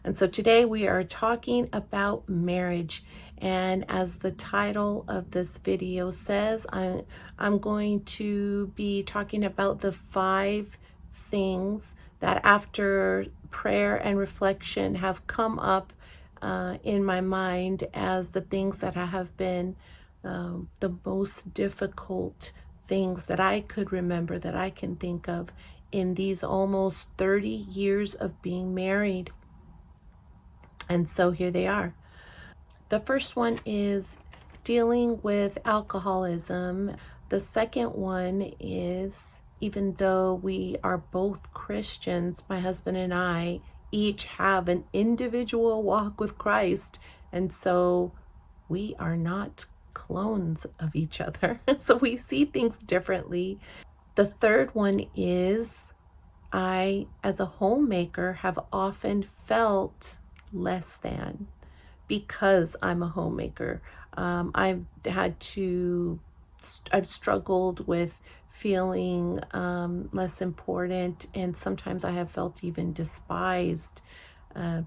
And so today we are talking about marriage. And as the title of this video says, I'm going to be talking about the 5 things that after prayer and reflection have come up in my mind as the things that have been the most difficult things that I could remember, that I can think of in these almost 30 years of being married. And so here they are. The first one is dealing with alcoholism. The second one is, even though we are both Christians, my husband and I each have an individual walk with Christ. And so we are not clones of each other. So we see things differently. The third one is, I, as a homemaker, have often felt less than because I'm a homemaker. I've struggled with feeling less important, and sometimes I have felt even despised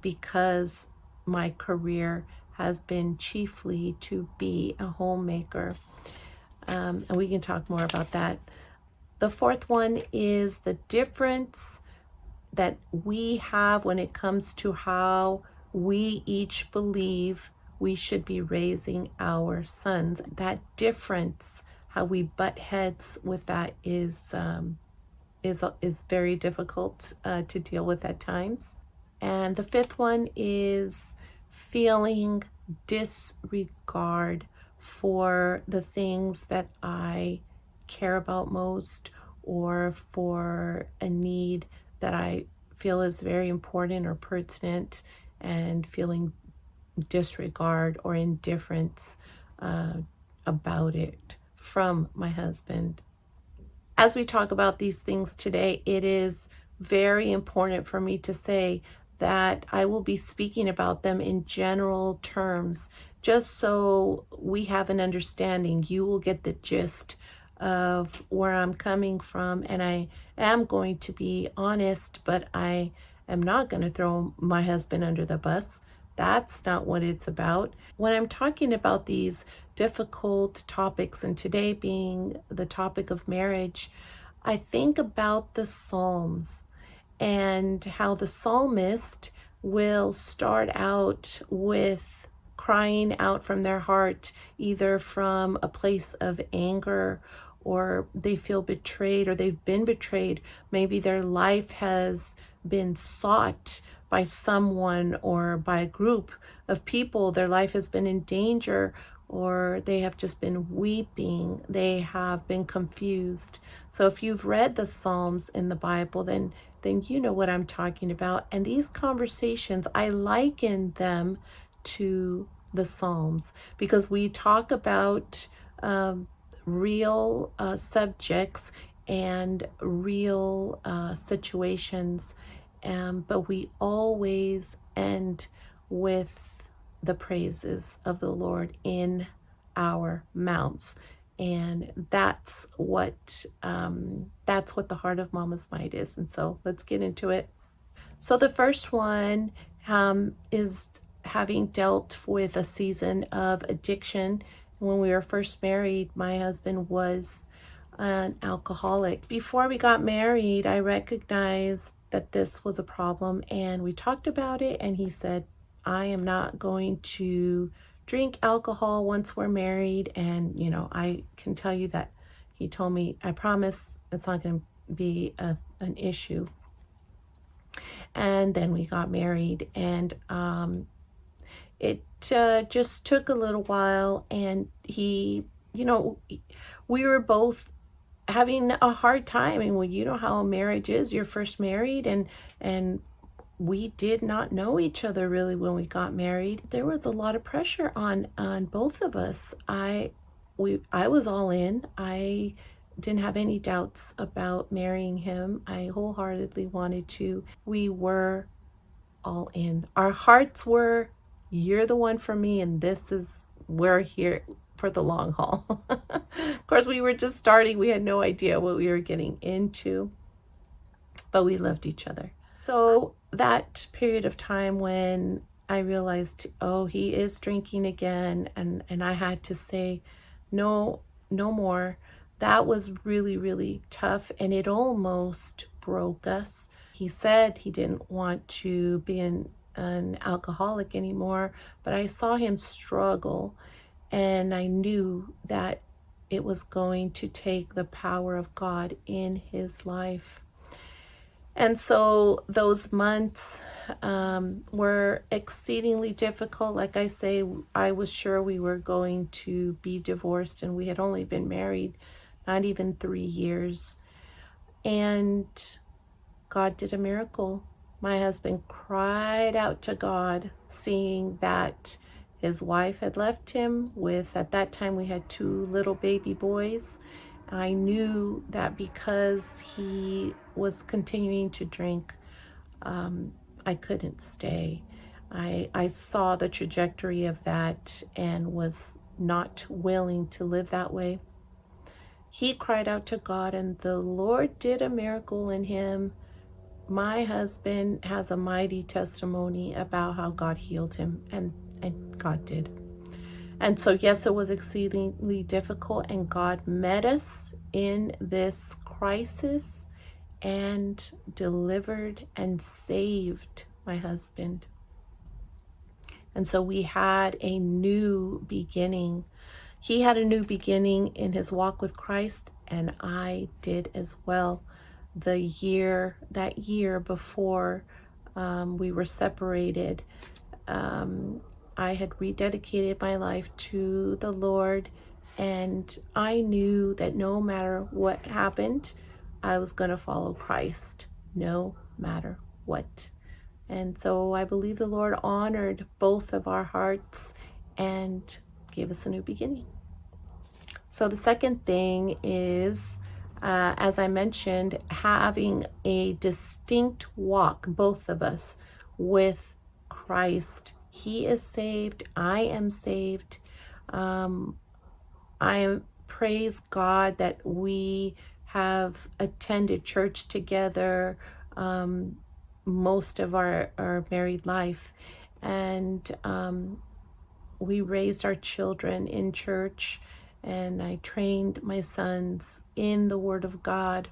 because my career has been chiefly to be a homemaker. And we can talk more about that. The fourth one is the difference that we have when it comes to how we each believe we should be raising our sons. That difference, how we butt heads with that, is very difficult to deal with at times. And the fifth one is feeling disregard for the things that I care about most, or for a need that I feel is very important or pertinent, and feeling disregard or indifference about it from my husband. As we talk about these things today, it is very important for me to say that I will be speaking about them in general terms, just so we have an understanding. You will get the gist of where I'm coming from, and I am going to be honest, but I am not going to throw my husband under the bus. That's not what it's about. When I'm talking about these difficult topics, and today being the topic of marriage, I think about the Psalms and how the psalmist will start out with crying out from their heart, either from a place of anger, or they feel betrayed, or they've been betrayed. Maybe their life has been sought by someone or by a group of people. Their life has been in danger, or they have just been weeping. They have been confused. So if you've read the Psalms in the Bible, then you know what I'm talking about. And these conversations, I liken them to the Psalms, because we talk about real subjects and real situations, but we always end with the praises of the Lord in our mouths. And that's what the heart of Mama's Might is. And so let's get into it. So the first one is having dealt with a season of addiction. When we were first married, my husband was an alcoholic. Before we got married, I recognized that this was a problem, and we talked about it, and he said, I am not going to drink alcohol once we're married. And I can tell you that he told me, I promise it's not going to be an issue. And then we got married, and it just took a little while, and we were both having a hard time. And well, you know how a marriage is. You're first married, and we did not know each other really when we got married. There was a lot of pressure on both of us. I was all in. I didn't have any doubts about marrying him. I wholeheartedly wanted to. We were all in. Our hearts were, you're the one for me, and we're here for the long haul. Of course, we were just starting. We had no idea what we were getting into, but we loved each other. So that period of time when I realized, oh, he is drinking again, and I had to say, no, no more. That was really, really tough, and it almost broke us. He said he didn't want to be an alcoholic anymore, but I saw him struggle, and I knew that it was going to take the power of God in his life. And so those months were exceedingly difficult. Like I say, I was sure we were going to be divorced, and we had only been married not even 3 years. And God did a miracle. My husband cried out to God, seeing that his wife had left him with, at that time, we had 2 little baby boys. I knew that because he was continuing to drink, I couldn't stay. I saw the trajectory of that and was not willing to live that way. He cried out to God, and the Lord did a miracle in him. My husband has a mighty testimony about how God healed him, and God did. And so, yes, it was exceedingly difficult, and God met us in this crisis and delivered and saved my husband. And so we had a new beginning. He had a new beginning in his walk with Christ, and I did as well. That year before we were separated, I had rededicated my life to the Lord, and I knew that no matter what happened, I was going to follow Christ, no matter what. And so I believe the Lord honored both of our hearts and gave us a new beginning. So the second thing is, as I mentioned, having a distinct walk, both of us, with Christ. He is saved. I am saved. I praise God that we have attended church together most of our married life. And we raised our children in church, and I trained my sons in the Word of God.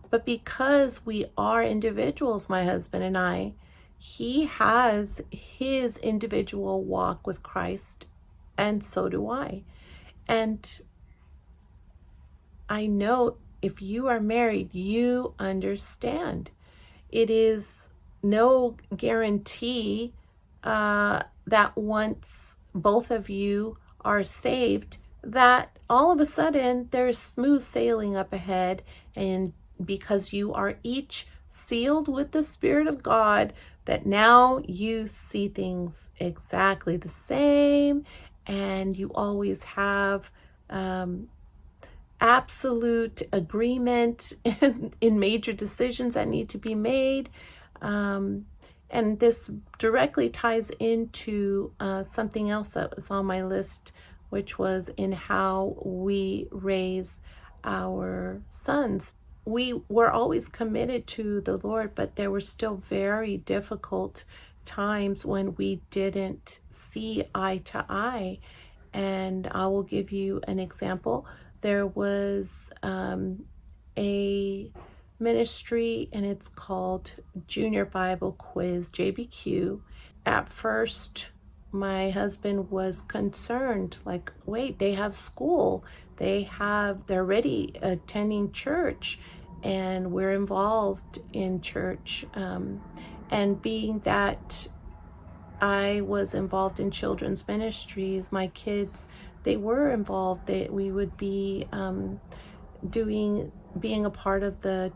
But because we are individuals, my husband and I, he has his individual walk with Christ, and so do I. And I know if you are married, you understand. It is no guarantee that once both of you are saved, that all of a sudden there's smooth sailing up ahead, and because you are each sealed with the Spirit of God, that now you see things exactly the same, and you always have absolute agreement in major decisions that need to be made. And this directly ties into something else that was on my list, which was in how we raise our sons. We were always committed to the Lord, but there were still very difficult times when we didn't see eye to eye. And I will give you an example. There was a ministry, and it's called Junior Bible Quiz, JBQ. At first, my husband was concerned, like, wait, they have school, they're already attending church, and we're involved in church. And being that I was involved in children's ministries, my kids, they were involved. We would be being a part of the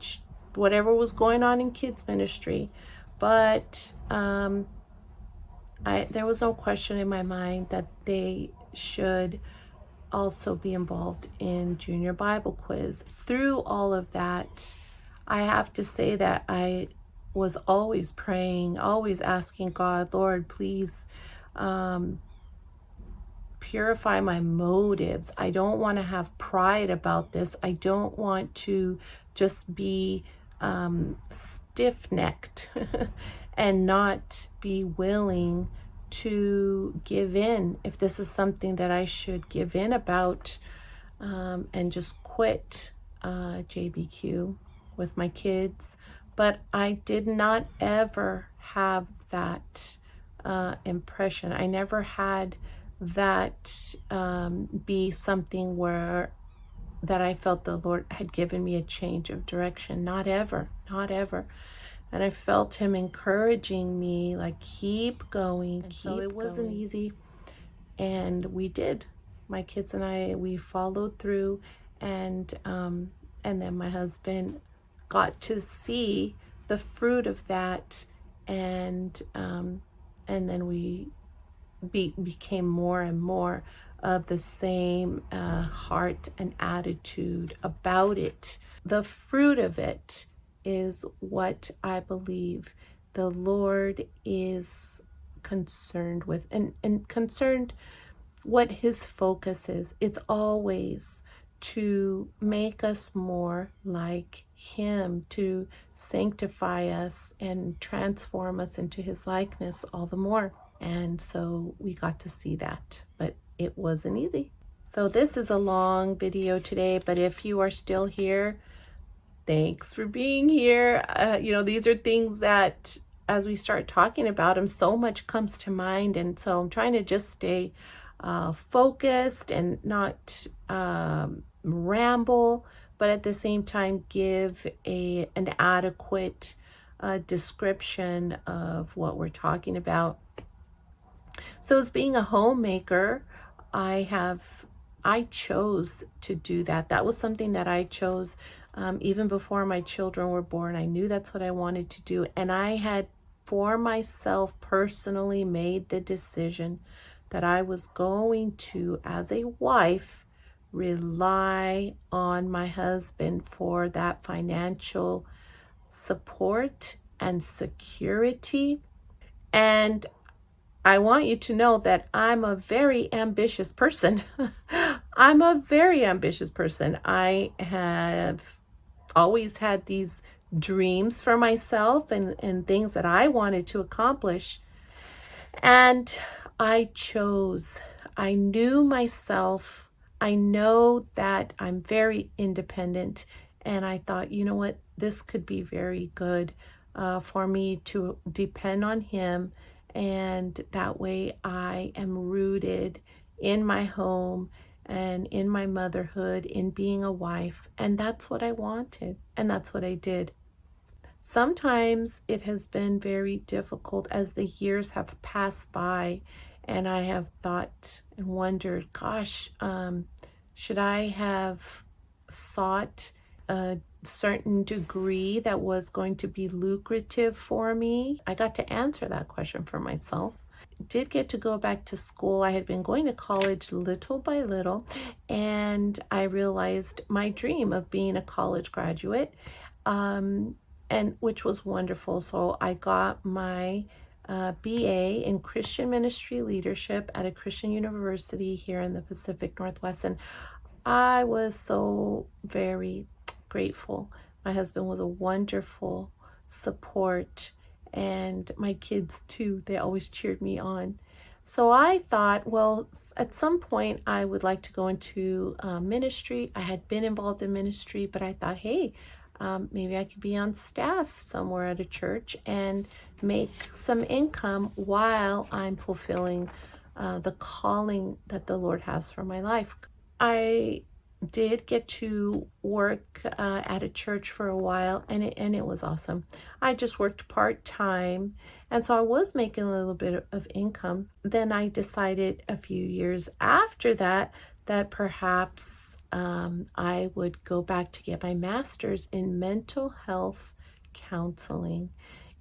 whatever was going on in kids ministry. But there was no question in my mind that they should also be involved in Junior Bible Quiz. Through all of that, I have to say that I was always praying, always asking God, Lord, please purify my motives. I don't want to have pride about this. I don't want to just be stiff-necked and not be willing to give in if this is something that I should give in about, and just quit JBQ with my kids. But I did not ever have that impression. I never had that be something where that I felt the Lord had given me a change of direction. Not ever, not ever. And I felt him encouraging me, like, keep going, keep so it wasn't going. Easy. And we did. My kids and I, we followed through, and then my husband got to see the fruit of that, and then we became more and more of the same heart and attitude about it. The fruit of it is what I believe the Lord is concerned with, and concerned what his focus is. It's always to make us more like him, to sanctify us and transform us into his likeness all the more. And so we got to see that, but it wasn't easy. So this is a long video today, but if you are still here, thanks for being here. These are things that as we start talking about them, so much comes to mind. And so I'm trying to just stay focused and not ramble, but at the same time give an adequate description of what we're talking about. So as being a homemaker, I chose to do that. That was something that I chose even before my children were born. I knew that's what I wanted to do. And I had for myself personally made the decision that I was going to, as a wife, rely on my husband for that financial support and security. And I want you to know that I'm a very ambitious person. I'm a very ambitious person. I have always had these dreams for myself and things that I wanted to accomplish. And I chose. I knew myself. I know that I'm very independent. And I thought, you know what? This could be very good for me to depend on him. And that way I am rooted in my home and in my motherhood, in being a wife. And that's what I wanted. And that's what I did. Sometimes it has been very difficult as the years have passed by, and I have thought and wondered, gosh, should I have sought a certain degree that was going to be lucrative for me? I got to answer that question for myself. Did get to go back to school. I had been going to college little by little, and I realized my dream of being a college graduate, and which was wonderful. So I got my BA in Christian Ministry Leadership at a Christian university here in the Pacific Northwest, and I was so very grateful. My husband was a wonderful support, and my kids too. They always cheered me on. So I thought, well, at some point I would like to go into ministry. I had been involved in ministry, but I thought, hey, maybe I could be on staff somewhere at a church and make some income while I'm fulfilling the calling that the Lord has for my life. I did get to work at a church for a while, and it was awesome. I just worked part-time, and so I was making a little bit of income. Then I decided a few years after that perhaps I would go back to get my master's in mental health counseling.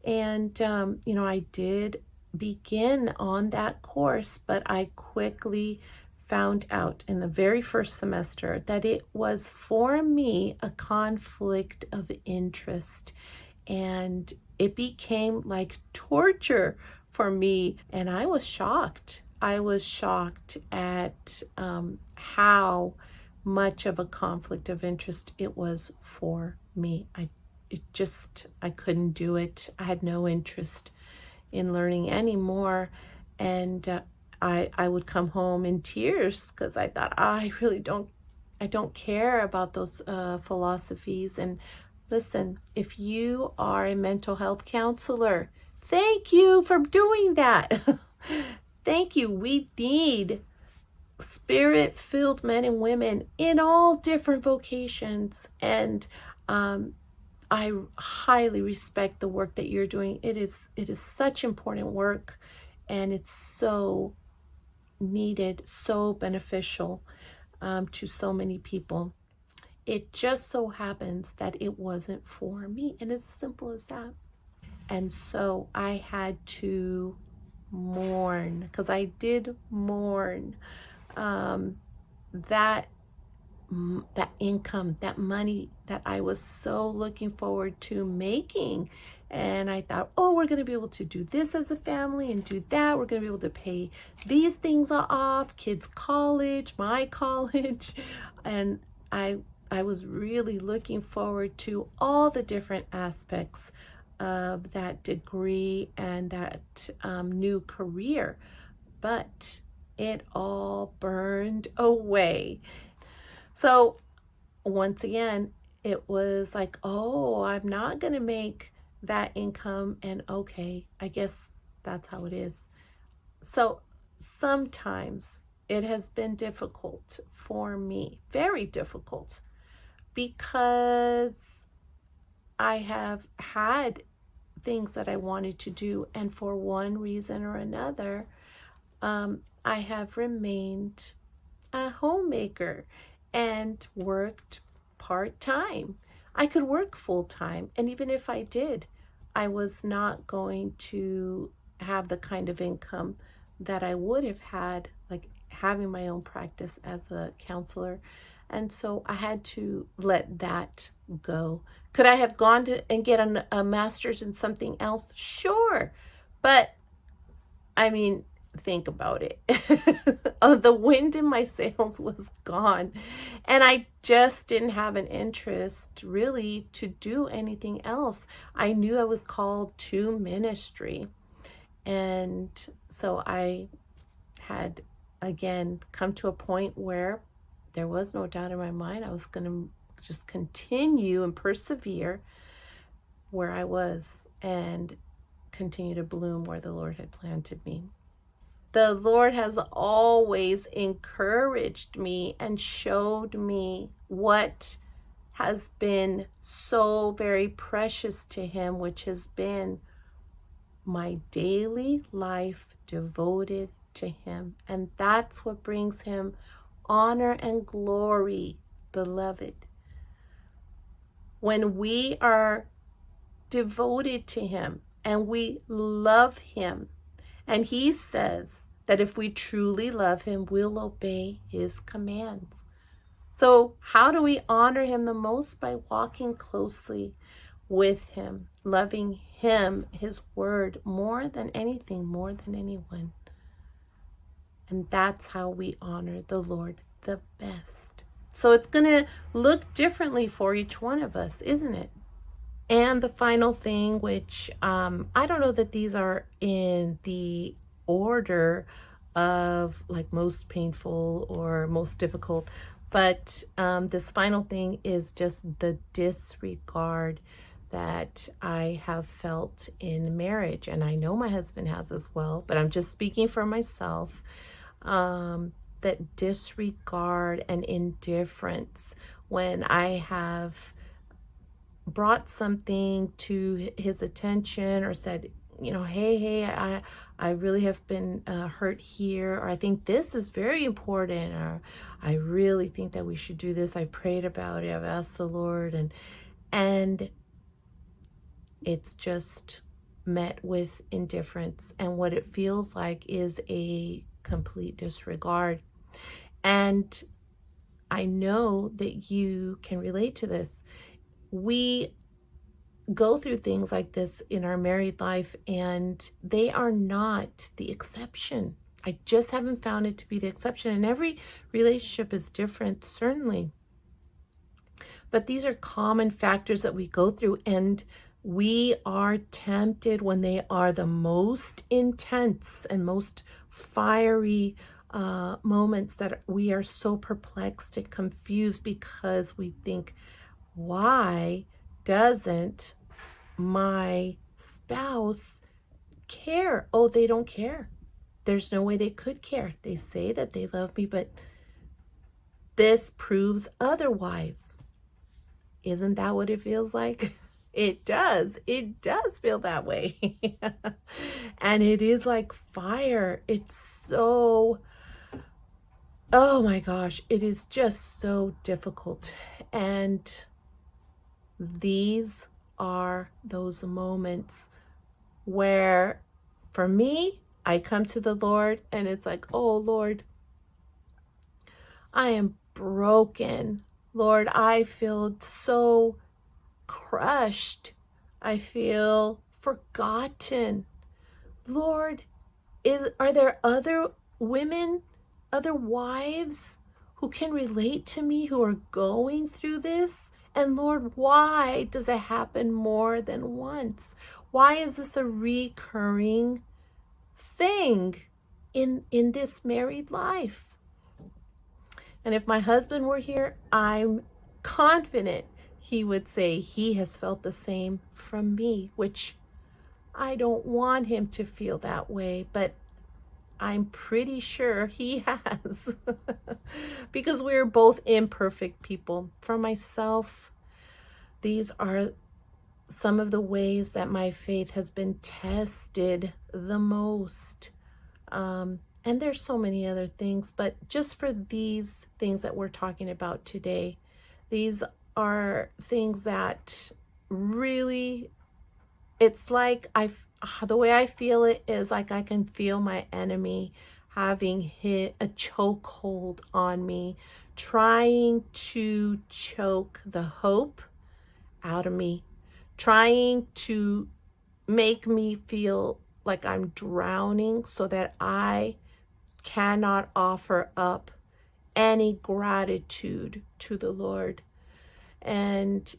And I did begin on that course, but I quickly found out in the very first semester that it was for me a conflict of interest, and it became like torture for me. And I was shocked. I was shocked at how much of a conflict of interest it was for me. I I couldn't do it. I had no interest in learning anymore. And I would come home in tears because I thought, I don't care about those philosophies. And listen, if you are a mental health counselor, thank you for doing that. Thank you. We need spirit-filled men and women in all different vocations. And I highly respect the work that you're doing. It is such important work, and it's so needed, so beneficial to so many people. It just so happens that it wasn't for me, and it's as simple as that. And so I had to mourn, because I did mourn that income, that money that I was so looking forward to making. And I thought, oh, we're going to be able to do this as a family and do that. We're going to be able to pay these things off, kids' college, my college. And I was really looking forward to all the different aspects of that degree and that new career. But it all burned away. So once again, it was like, oh, I'm not going to make that income. And okay, I guess that's how it is. So sometimes it has been difficult for me, very difficult, because I have had things that I wanted to do. And for one reason or another, I have remained a homemaker and worked part-time. I could work full-time, and even if I did, I was not going to have the kind of income that I would have had, like having my own practice as a counselor. And so I had to let that go. Could I have gone to and get a master's in something else? Sure. But I mean, think about it. The wind in my sails was gone, and I just didn't have an interest really to do anything else. I knew I was called to ministry, and so I had again come to a point where there was no doubt in my mind I was going to just continue and persevere where I was and continue to bloom where the Lord had planted me. The Lord has always encouraged me and showed me what has been so very precious to Him, which has been my daily life devoted to Him. And that's what brings Him honor and glory, beloved. When we are devoted to Him and we love Him, and He says that if we truly love Him, we'll obey His commands. So how do we honor Him the most? By walking closely with Him, loving Him, His word, more than anything, more than anyone. And that's how we honor the Lord the best. So it's going to look differently for each one of us, isn't it? And the final thing, which I don't know that these are in the order of like most painful or most difficult, but this final thing is just the disregard that I have felt in marriage. And I know my husband has as well, but I'm just speaking for myself. That disregard and indifference when I have brought something to his attention or said, hey, I really have been hurt here, or I think this is very important, or I really think that we should do this. I've prayed about it. I've asked the Lord, and it's just met with indifference. And what it feels like is a complete disregard. And I know that you can relate to this. We go through things like this in our married life, and they are not the exception. I just haven't found it to be the exception. And every relationship is different, certainly. But these are common factors that we go through, and we are tempted when they are the most intense and most fiery moments, that we are so perplexed and confused because we think, why doesn't my spouse care? Oh, they don't care. There's no way they could care. They say that they love me, but this proves otherwise. Isn't that what it feels like? It does. It does feel that way. And it is like fire. It's so, oh my gosh, it is just so difficult. And these are those moments where, for me, I come to the Lord and it's like, oh Lord, I am broken. Lord, I feel so crushed. I feel forgotten. Lord, are there other women, other wives who can relate to me who are going through this? And Lord, why does it happen more than once? Why is this a recurring thing in this married life? And if my husband were here, I'm confident he would say he has felt the same from me, which I don't want him to feel that way, but I'm pretty sure he has. Because we're both imperfect people. For myself, these are some of the ways that my faith has been tested the most. And there's so many other things, but just for these things that we're talking about today, these are things that really, it's like the way I feel it is like I can feel my enemy having hit a chokehold on me, trying to choke the hope out of me, trying to make me feel like I'm drowning so that I cannot offer up any gratitude to the Lord. And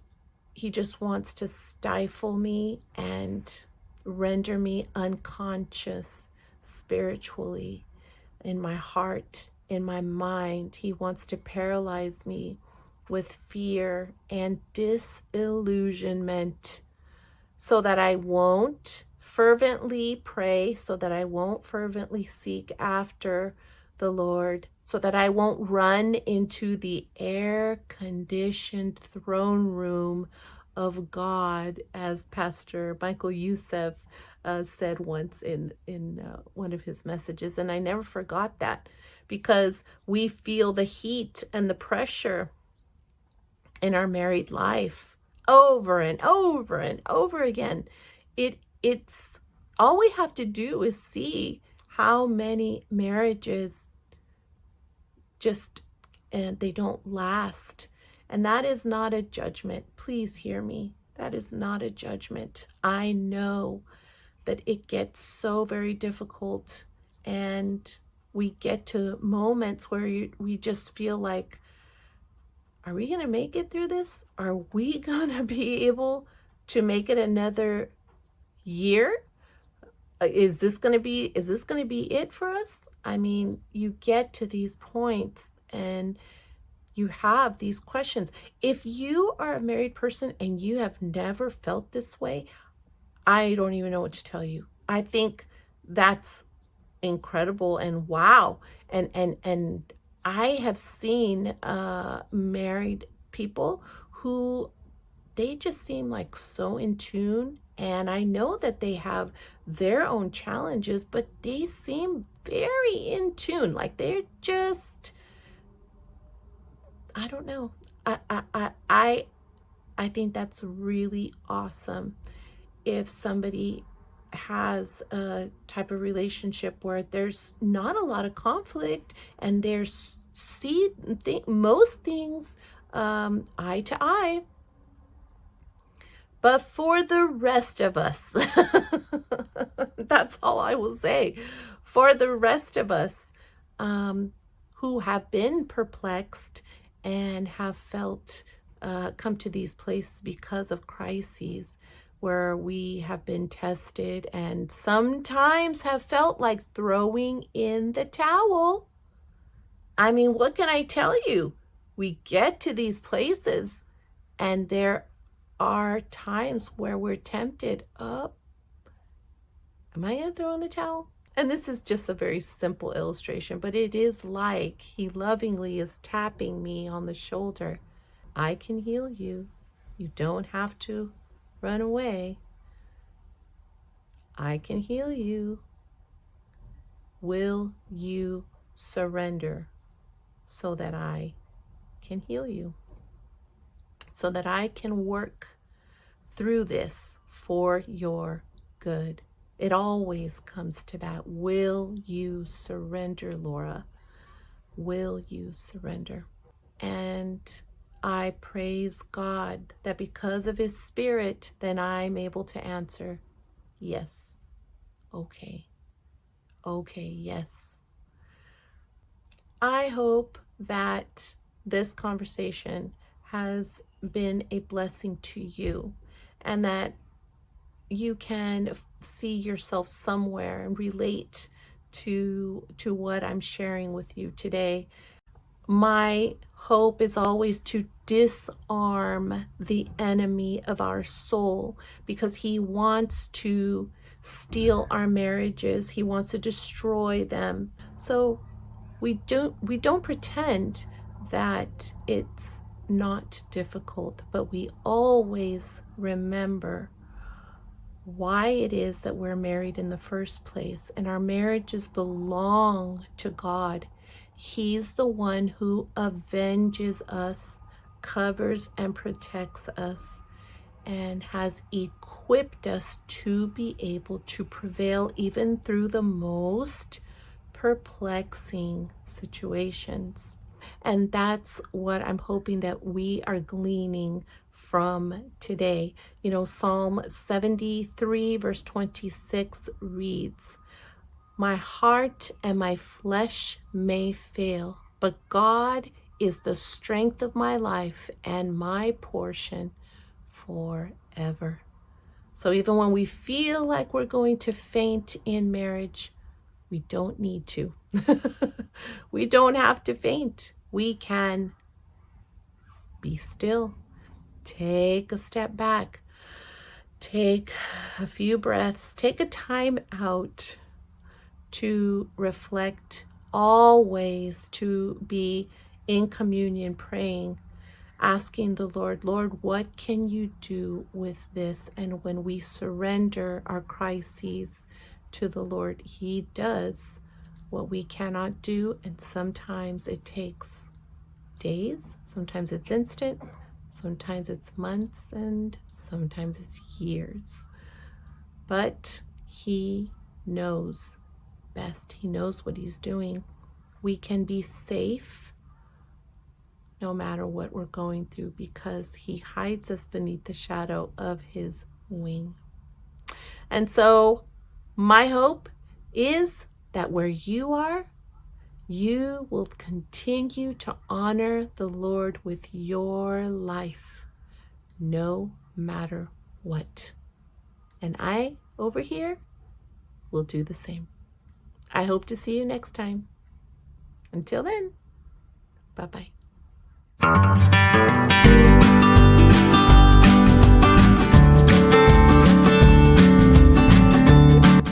he just wants to stifle me and render me unconscious spiritually, in my heart, in my mind. He wants to paralyze me with fear and disillusionment so that I won't fervently pray, so that I won't fervently seek after the Lord, so that I won't run into the air-conditioned throne room of God, as Pastor Michael Youssef said once in one of his messages. And I never forgot that, because we feel the heat and the pressure in our married life over and over and over again. It's all we have to do is see how many marriages just, and they don't last. And that is not a judgment. Please hear me. That is not a judgment. I know that it gets so very difficult, and we get to moments where we just feel like, are we going to make it through this? Are we going to be able to make it another year? Is this going to be it for us? I mean, you get to these points and you have these questions. If you are a married person and you have never felt this way, I don't even know what to tell you. I think that's incredible and wow. And I have seen married people who, they just seem like so in tune. And I know that they have their own challenges, but they seem very in tune. Like they're just, I don't know. I think that's really awesome if somebody has a type of relationship where there's not a lot of conflict and there's most things eye to eye. But for the rest of us, that's all I will say. For the rest of us who have been perplexed and have felt come to these places because of crises where we have been tested and sometimes have felt like throwing in the towel. I mean, what can I tell you? We get to these places and there are times where we're tempted, oh, am I going to throw in the towel? And this is just a very simple illustration, but it is like he lovingly is tapping me on the shoulder. I can heal you. You don't have to run away. I can heal you. Will you surrender so that I can heal you? So that I can work through this for your good. It always comes to that. Will you surrender, Laura? Will you surrender? And I praise God that because of his spirit, then I'm able to answer, yes, okay, yes. I hope that this conversation has been a blessing to you and that you can see yourself somewhere and relate to what I'm sharing with you today. My hope is always to disarm the enemy of our soul because he wants to steal our marriages. He wants to destroy them. So we don't pretend that it's not difficult, but we always remember why it is that we're married in the first place, and our marriages belong to God. He's the one who avenges us, covers and protects us, and has equipped us to be able to prevail even through the most perplexing situations. And that's what I'm hoping that we are gleaning from today. You know, Psalm 73 verse 26 reads, "My heart and my flesh may fail, but God is the strength of my life and my portion forever." So even when we feel like we're going to faint in marriage, we don't need to. We don't have to faint. We can be still. Take a step back. Take a few breaths. Take a time out to reflect, always to be in communion, praying, asking the Lord, Lord, what can you do with this? And when we surrender our crises to the Lord, he does what we cannot do. And sometimes it takes days, sometimes it's instant, sometimes it's months, and sometimes it's years. But he knows best. He knows what he's doing. We can be safe no matter what we're going through because he hides us beneath the shadow of his wing. And so my hope is that where you are, you will continue to honor the Lord with your life, no matter what. And I, over here, will do the same. I hope to see you next time. Until then, bye-bye.